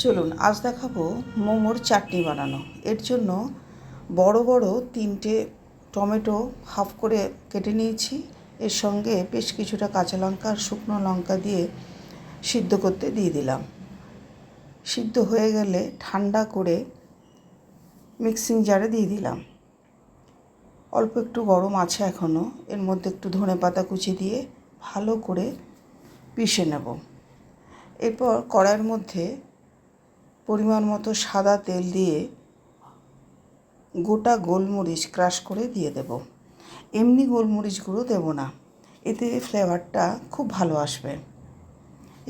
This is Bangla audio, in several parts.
চলুন আজ দেখাবো মোমোর চাটনি বানানো। এর জন্য বড় বড় 3টে টমেটো হাফ করে কেটে নিয়েছি। এর সঙ্গে বেশ কিছুটা কাঁচা লঙ্কা আর শুকনো লঙ্কা দিয়ে সিদ্ধ করতে দিয়ে দিলাম। সিদ্ধ হয়ে গেলে ঠান্ডা করে মিক্সিং জারে দিয়ে দিলাম। অল্প একটু গরম আছে এখনও। এর মধ্যে একটু ধনেপাতা কুচি দিয়ে ভালো করে পিষে নেব। এরপর কড়াইয়ের মধ্যে পরিমাণ মতো সাদা তেল দিয়ে গোটা গোলমরিচ ক্রাশ করে দিয়ে দেব। এমনি গোলমরিচ গুঁড়ো দেব না, এতে ফ্লেভারটা খুব ভালো আসবে।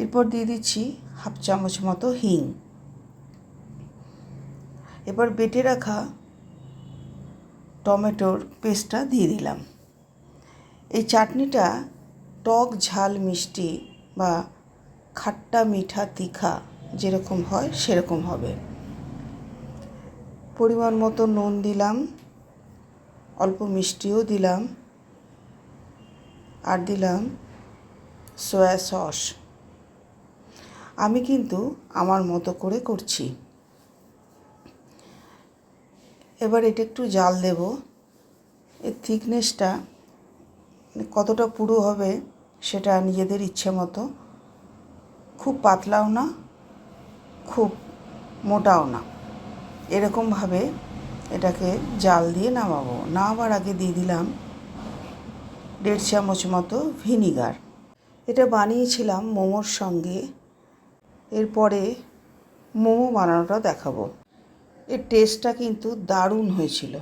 এরপর দিয়ে দিচ্ছি হাফ চামচ মতো হিং। এবার বেটে রাখা টমেটোর পেস্টটা দিয়ে দিলাম। এই চাটনিটা টক ঝাল মিষ্টি বা খাট্টা মিঠা তিখা যেরকম হয় সেরকম হবে। পরিমাণ মতো নুন দিলাম, অল্প মিষ্টিও দিলাম, আর দিলাম সয়া সস। আমি কিন্তু আমার মতো করে করছি। এবার এটা একটু জাল দেব। এর থিকনেসটা কতটা পুরো হবে সেটা নিজেদের ইচ্ছে মতো। খুব পাতলাও না, খুব মোটাও না, এরকমভাবে এটাকে জাল দিয়ে নামাবো। নামাবার আগে দিয়ে দিলাম 1.5 চামচ মতো ভিনিগার। এটা বানিয়েছিলাম মোমোর সঙ্গে। এরপরে মোমো বানানোটা দেখাবো। এর টেস্টটা কিন্তু দারুণ হয়েছিল।